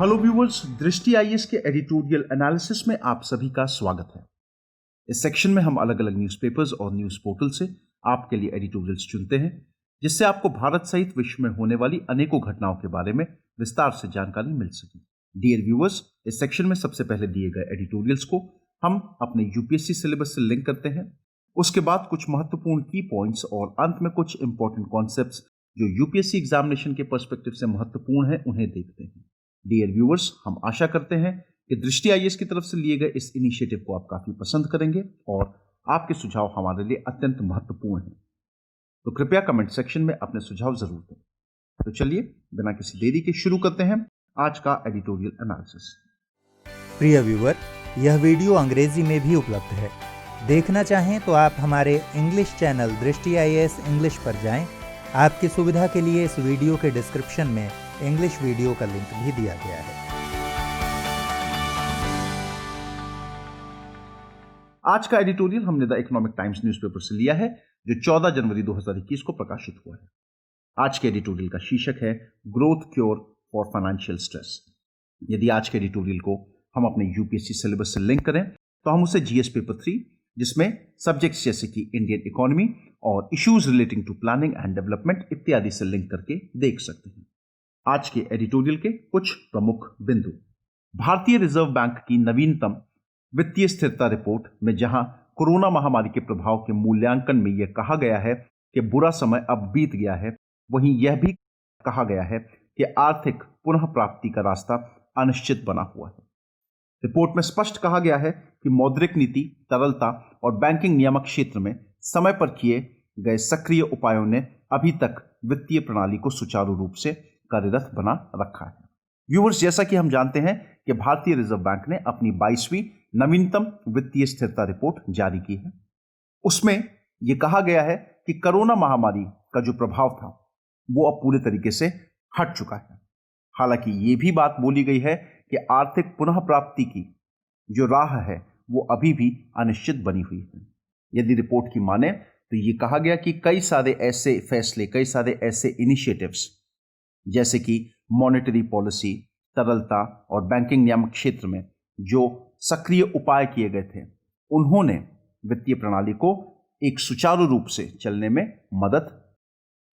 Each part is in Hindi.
हेलो व्यूअर्स, दृष्टि आईएएस के एडिटोरियल एनालिसिस में आप सभी का स्वागत है। इस सेक्शन में हम अलग अलग न्यूज़पेपर्स और न्यूज़ पोर्टल से आपके लिए एडिटोरियल्स चुनते हैं, जिससे आपको भारत सहित विश्व में होने वाली अनेकों घटनाओं के बारे में विस्तार से जानकारी मिल सके। डियर व्यूअर्स, इस सेक्शन में सबसे पहले दिए गए एडिटोरियल्स को हम अपने यूपीएससी सिलेबस से लिंक करते हैं। उसके बाद कुछ महत्वपूर्ण की पॉइंट्स और अंत में कुछ इंपॉर्टेंट कॉन्सेप्ट्स जो यूपीएससी एग्जामिनेशन के पर्सपेक्टिव से महत्वपूर्ण है उन्हें देखते हैं। डियर व्यूअर्स, हम आशा करते हैं कि दृष्टि आईएएस की तरफ से लिए गए इस इनिशिएटिव को आप काफी पसंद करेंगे और आपके सुझाव हमारे लिए अत्यंत महत्वपूर्ण हैं। तो कृपया कमेंट सेक्शन में अपने सुझाव जरूर दें। तो चलिए बिना किसी देरी के शुरू करते हैं आज का एडिटोरियल एनालिसिस। प्रिय व्यूअर, यह वीडियो अंग्रेजी में भी उपलब्ध है। देखना चाहें तो आप हमारे इंग्लिश चैनल दृष्टि आईएएस इंग्लिश पर जाएं। आपकी सुविधा के लिए इस वीडियो के डिस्क्रिप्शन में इंग्लिश वीडियो का लिंक भी दिया गया है। आज का एडिटोरियल हमने द इकोनॉमिक टाइम्स न्यूज़पेपर से लिया है, जो 14 जनवरी 2021 को प्रकाशित हुआ है। आज के एडिटोरियल का शीर्षक है growth cure for financial stress. यदि आज के एडिटोरियल को हम अपने यूपीएससी सिलेबस से लिंक करें तो हम उसे जीएस पेपर 3, जिसमें सब्जेक्ट्स जैसे कि इंडियन इकोनॉमी और issues relating to planning and development इत्यादि से लिंक करके देख सकते हैं। आज के एडिटोरियल के कुछ प्रमुख बिंदु। भारतीय रिजर्व बैंक की नवीनतम वित्तीय स्थिरता रिपोर्ट में जहां कोरोना महामारी के प्रभाव के मूल्यांकन में यह कहा गया है कि बुरा समय अब बीत गया है, वहीं यह भी कहा गया है कि आर्थिक पुनः प्राप्ति का रास्ता अनिश्चित बना हुआ है। रिपोर्ट में स्पष्ट कहा गया है कि मौद्रिक नीति, तरलता और बैंकिंग नियामक क्षेत्र में समय पर किए गए सक्रिय उपायों ने अभी तक वित्तीय प्रणाली को सुचारू रूप से कार्यरत बना रखा है। व्यूअर्स, जैसा कि हम जानते हैं कि भारतीय रिजर्व बैंक ने अपनी 22वीं नवीनतम वित्तीय स्थिरता रिपोर्ट जारी की है। उसमें यह कहा गया है कि कोरोना महामारी का जो प्रभाव था वो अब पूरे तरीके से हट चुका है। हालांकि यह भी बात बोली गई है कि आर्थिक पुनः प्राप्ति की जो राह है वो अभी भी अनिश्चित बनी हुई है। यदि रिपोर्ट की माने तो यह कहा गया कि कई सारे ऐसे फैसले, कई सारे ऐसे इनिशिएटिव्स जैसे कि मॉनेटरी पॉलिसी, तरलता और बैंकिंग नियामक क्षेत्र में जो सक्रिय उपाय किए गए थे, उन्होंने वित्तीय प्रणाली को एक सुचारू रूप से चलने में मदद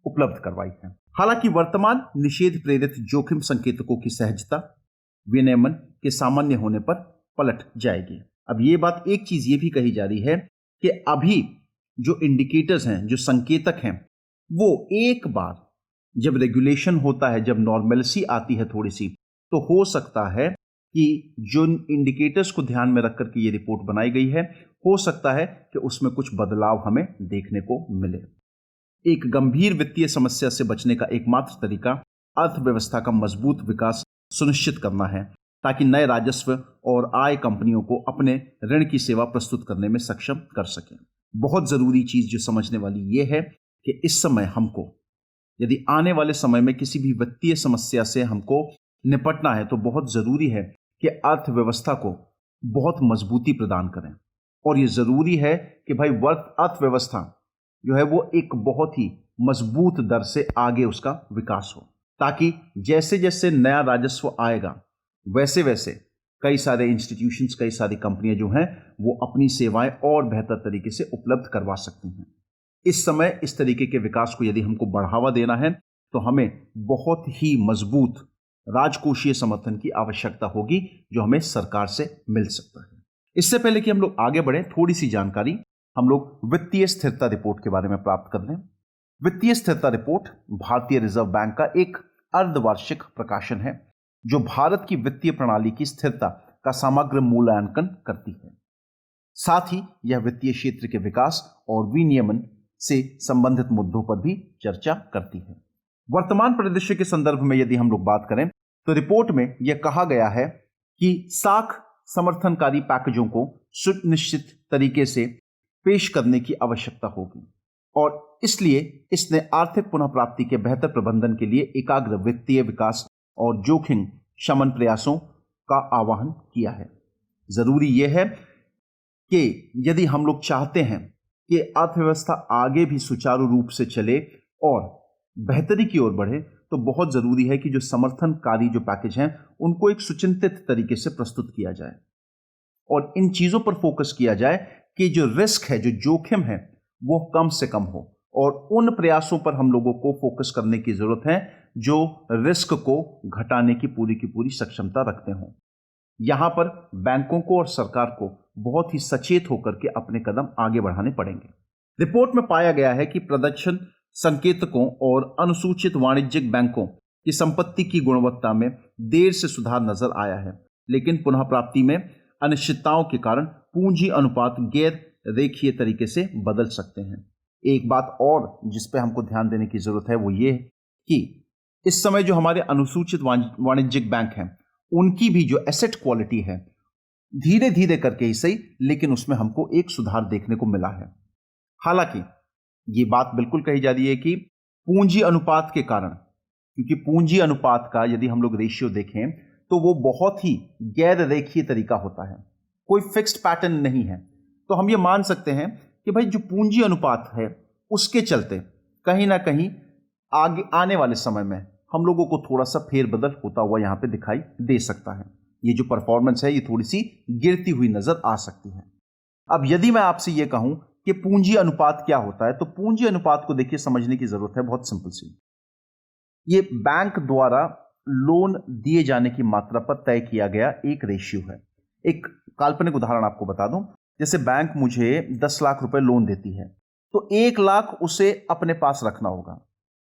उपलब्ध करवाई है। हालांकि वर्तमान निषेध प्रेरित जोखिम संकेतकों की सहजता विनियमन के सामान्य होने पर पलट जाएगी। अब ये बात, एक चीज ये भी कही जा रही है कि अभी जो इंडिकेटर्स हैं, जो संकेतक हैं, वो एक बार जब रेगुलेशन होता है, जब नॉर्मलसी आती है थोड़ी सी, तो हो सकता है कि जो इंडिकेटर्स को ध्यान में रखकर के ये रिपोर्ट बनाई गई है, हो सकता है कि उसमें कुछ बदलाव हमें देखने को मिले। एक गंभीर वित्तीय समस्या से बचने का एकमात्र तरीका अर्थव्यवस्था का मजबूत विकास सुनिश्चित करना है, ताकि नए राजस्व और आय कंपनियों को अपने ऋण की सेवा प्रस्तुत करने में सक्षम कर सकें। बहुत जरूरी चीज जो समझने वाली ये है कि इस समय हमको, यदि आने वाले समय में किसी भी वित्तीय समस्या से हमको निपटना है, तो बहुत जरूरी है कि अर्थव्यवस्था को बहुत मजबूती प्रदान करें। और यह जरूरी है कि भाई अर्थव्यवस्था जो है वो एक बहुत ही मजबूत दर से आगे उसका विकास हो, ताकि जैसे जैसे नया राजस्व आएगा वैसे वैसे कई सारे इंस्टीट्यूशंस, कई सारी कंपनियां जो हैं वो अपनी सेवाएं और बेहतर तरीके से उपलब्ध करवा सकती हैं। इस समय इस तरीके के विकास को यदि हमको बढ़ावा देना है तो हमें बहुत ही मजबूत राजकोषीय समर्थन की आवश्यकता होगी, जो हमें सरकार से मिल सकता है। इससे पहले कि हम लोग आगे बढ़ें, थोड़ी सी जानकारी हम लोग वित्तीय स्थिरता रिपोर्ट के बारे में प्राप्त कर लें। वित्तीय स्थिरता रिपोर्ट भारतीय रिजर्व बैंक का एक अर्धवार्षिक प्रकाशन है, जो भारत की वित्तीय प्रणाली की स्थिरता का समग्र मूल्यांकन करती है। साथ ही यह वित्तीय क्षेत्र के विकास और विनियमन से संबंधित मुद्दों पर भी चर्चा करती है। वर्तमान परिदृश्य के संदर्भ में यदि हम लोग बात करें तो रिपोर्ट में यह कहा गया है कि साख समर्थनकारी पैकेजों को सुनिश्चित तरीके से पेश करने की आवश्यकता होगी, और इसलिए इसने आर्थिक पुनः प्राप्ति के बेहतर प्रबंधन के लिए एकाग्र वित्तीय विकास और जोखिम शमन प्रयासों का आह्वान किया है। जरूरी यह है कि यदि हम लोग चाहते हैं कि अर्थव्यवस्था आगे भी सुचारू रूप से चले और बेहतरी की ओर बढ़े, तो बहुत जरूरी है कि जो समर्थनकारी जो पैकेज हैं उनको एक सुचिंतित तरीके से प्रस्तुत किया जाए और इन चीजों पर फोकस किया जाए कि जो रिस्क है, जो जोखिम है, वो कम से कम हो और उन प्रयासों पर हम लोगों को फोकस करने की जरूरत है जो रिस्क को घटाने की पूरी सक्षमता रखते हों। यहां पर बैंकों को और सरकार को बहुत ही सचेत होकर के अपने कदम आगे बढ़ाने पड़ेंगे। रिपोर्ट में पाया गया है कि प्रदर्शन संकेतकों और अनुसूचित वाणिज्यिक बैंकों की संपत्ति की गुणवत्ता में देर से सुधार नजर आया है, लेकिन पुनः प्राप्ति में अनिश्चितताओं के कारण पूंजी अनुपात गैर रेखीय तरीके से बदल सकते हैं। एक बात और जिस पे हमको ध्यान देने की जरूरत है वो ये है कि इस समय जो हमारे अनुसूचित वाणिज्यिक बैंक हैं उनकी भी जो एसेट क्वालिटी है धीरे धीरे करके ही सही, लेकिन उसमें हमको एक सुधार देखने को मिला है। हालांकि ये बात बिल्कुल कही जा रही है कि पूंजी अनुपात के कारण, क्योंकि पूंजी अनुपात का यदि हम लोग रेशियो देखें तो वो बहुत ही गैर रेखीय तरीका होता है, कोई फिक्स्ड पैटर्न नहीं है। तो हम ये मान सकते हैं कि भाई जो पूंजी अनुपात है उसके चलते कहीं ना कहीं आगे आने वाले समय में हम लोगों को थोड़ा सा फेरबदल होता हुआ यहां पे दिखाई दे सकता है। ये जो परफॉर्मेंस है ये थोड़ी सी गिरती हुई नजर आ सकती है। अब यदि मैं आपसे ये कहूं कि पूंजी अनुपात क्या होता है, तो पूंजी अनुपात को देखिए समझने की जरूरत है, बहुत सिंपल सी। ये बैंक द्वारा लोन दिए जाने की मात्रा पर तय किया गया एक रेशियो है। एक काल्पनिक उदाहरण आपको बता दूं, जैसे बैंक मुझे 10 लाख रुपए लोन देती है तो 1 लाख उसे अपने पास रखना होगा।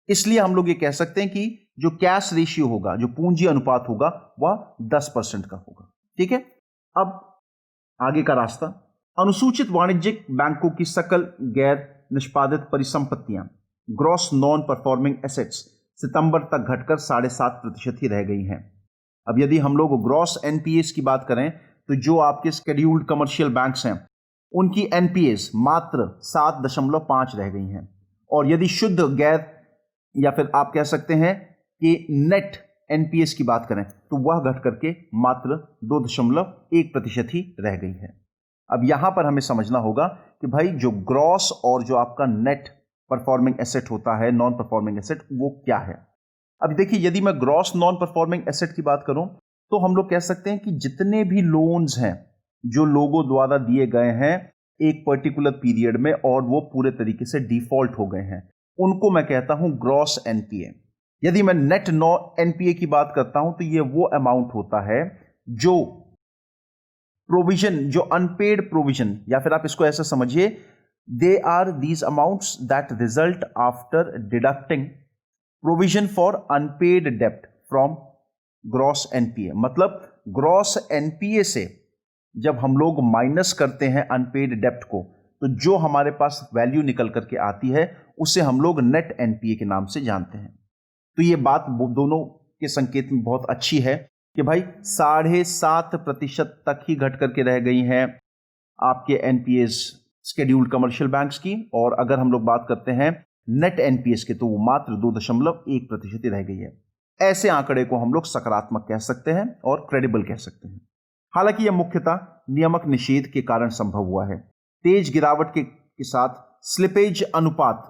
इसलिए हम लोग ये कह सकते हैं कि जो कैश रेशियो होगा, जो पूंजी अनुपात होगा, वह 10% का होगा। ठीक है। अब आगे का रास्ता, अनुसूचित वाणिज्यिक बैंकों की सकल गैर निष्पादित परिसंपत्तियां ग्रॉस नॉन परफॉर्मिंग एसेट्स सितंबर तक घटकर 7.5% ही रह गई हैं। अब यदि हम लोग ग्रॉस एनपीएस की बात करें तो जो आपके शेड्यूल्ड कमर्शियल बैंक्स हैं उनकी एनपीएस मात्र 7.5 रह गई हैं, और यदि शुद्ध गैर या फिर आप कह सकते हैं कि नेट एनपीएस की बात करें तो वह घट करके मात्र 2.1% ही रह गई है। अब यहां पर हमें समझना होगा कि भाई जो ग्रॉस और जो आपका नेट परफॉर्मिंग एसेट होता है, नॉन परफॉर्मिंग एसेट, वो क्या है। अब देखिए, यदि मैं ग्रॉस नॉन परफॉर्मिंग एसेट की बात करूं तो हम लोग कह सकते हैं कि जितने भी लोन्स हैं जो लोगों द्वारा दिए गए हैं एक पर्टिकुलर पीरियड में और वो पूरे तरीके से डिफॉल्ट हो गए हैं, उनको मैं कहता हूं ग्रॉस एनपीए। यदि मैं नेट नो एनपीए की बात करता हूं तो ये वो अमाउंट होता है जो प्रोविजन, जो अनपेड प्रोविजन, या फिर आप इसको ऐसा समझिए, they are these amounts that result after deducting provision for unpaid डेप्ट फ्रॉम ग्रॉस एनपीए। मतलब ग्रॉस एनपीए से जब हम लोग माइनस करते हैं अनपेड डेप्ट को, तो जो हमारे पास वैल्यू निकल करके आती है उसे हम लोग नेट एनपीए के नाम से जानते हैं। तो ये बात दोनों के संकेत में बहुत अच्छी है कि भाई 7.5% तक ही घट करके रह गई हैं आपके एनपीएस शेड्यूल्ड कमर्शियल बैंक्स की, और अगर हम लोग बात करते हैं नेट एनपीएस के तो वो मात्र 2.1% ही रह गई है। ऐसे आंकड़े को हम लोग सकारात्मक कह सकते हैं और क्रेडिबल कह सकते हैं। हालांकि यह मुख्यतः नियामक निषेध के कारण संभव हुआ है। तेज गिरावट के साथ स्लिपेज अनुपात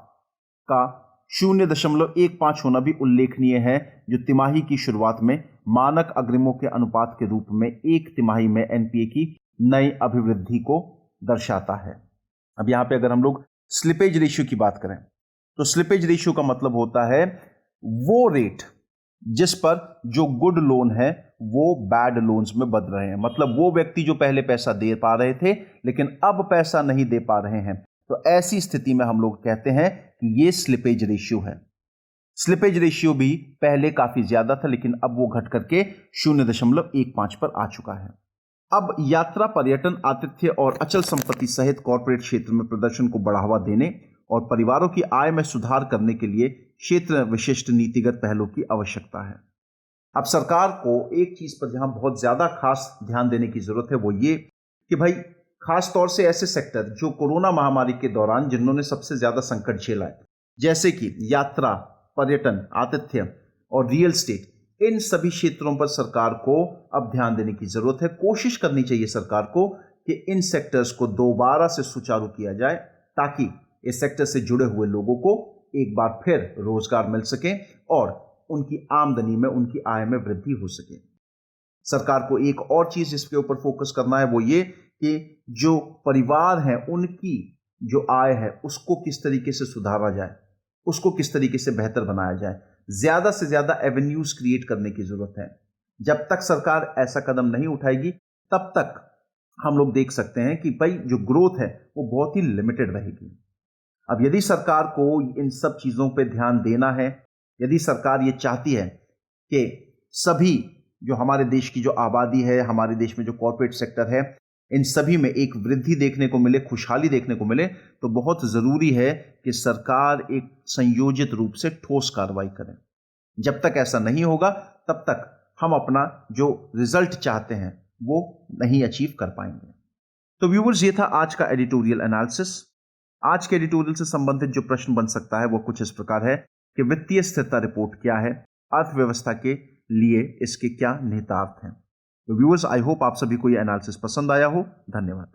का 0.15 होना भी उल्लेखनीय है, जो तिमाही की शुरुआत में मानक अग्रिमों के अनुपात के रूप में एक तिमाही में एनपीए की नई अभिवृद्धि को दर्शाता है। अब यहां पे अगर हम लोग स्लिपेज रेशियो की बात करें तो स्लिपेज रेशियो का मतलब होता है वो रेट जिस पर जो गुड लोन है वो बैड लोन्स में बदल रहे हैं। मतलब वो व्यक्ति जो पहले पैसा दे पा रहे थे लेकिन अब पैसा नहीं दे पा रहे हैं, तो ऐसी स्थिति में हम लोग कहते हैं कि ये स्लिपेज रेशियो है। स्लिपेज रेशियो भी पहले काफी ज्यादा था लेकिन अब वो घट करके 0.15 पर आ चुका है। अब यात्रा, पर्यटन, आतिथ्य और अचल संपत्ति सहित कॉर्पोरेट क्षेत्र में प्रदर्शन को बढ़ावा देने और परिवारों की आय में सुधार करने के लिए क्षेत्र विशिष्ट नीतिगत पहलों की आवश्यकता है। अब सरकार को एक चीज पर जहां बहुत ज्यादा खास ध्यान देने की जरूरत है वो ये कि भाई खास तौर से ऐसे सेक्टर जो कोरोना महामारी के दौरान जिन्होंने सबसे ज्यादा संकट झेला है, जैसे कि यात्रा, पर्यटन, आतिथ्य और रियल एस्टेट, इन सभी क्षेत्रों पर सरकार को अब ध्यान देने की जरूरत है। कोशिश करनी चाहिए सरकार को कि इन सेक्टर्स को दोबारा से सुचारू किया जाए ताकि इस सेक्टर से जुड़े हुए लोगों को एक बार फिर रोजगार मिल सके और उनकी आमदनी में, उनकी आय में वृद्धि हो सके। सरकार को एक और चीज इसके ऊपर फोकस करना है, वो ये कि जो परिवार हैं उनकी जो आय है उसको किस तरीके से सुधारा जाए, उसको किस तरीके से बेहतर बनाया जाए। ज्यादा से ज्यादा एवेन्यूज क्रिएट करने की जरूरत है। जब तक सरकार ऐसा कदम नहीं उठाएगी तब तक हम लोग देख सकते हैं कि भाई जो ग्रोथ है वो बहुत ही लिमिटेड रहेगी। अब यदि सरकार को इन सब चीजों पे ध्यान देना है, यदि सरकार ये चाहती है कि सभी जो हमारे देश की जो आबादी है, हमारे देश में जो कॉर्पोरेट सेक्टर है, इन सभी में एक वृद्धि देखने को मिले, खुशहाली देखने को मिले, तो बहुत जरूरी है कि सरकार एक संयोजित रूप से ठोस कार्रवाई करे। जब तक ऐसा नहीं होगा तब तक हम अपना जो रिजल्ट चाहते हैं वो नहीं अचीव कर पाएंगे। तो व्यूअर्स, ये था आज का एडिटोरियल एनालिसिस। आज के एडिटोरियल से संबंधित जो प्रश्न बन सकता है वो कुछ इस प्रकार है कि वित्तीय स्थिरता रिपोर्ट क्या है, अर्थव्यवस्था के लिए इसके क्या निहितार्थ हैं। तो व्यूअर्स, आई होप आप सभी को यह एनालिसिस पसंद आया हो। धन्यवाद।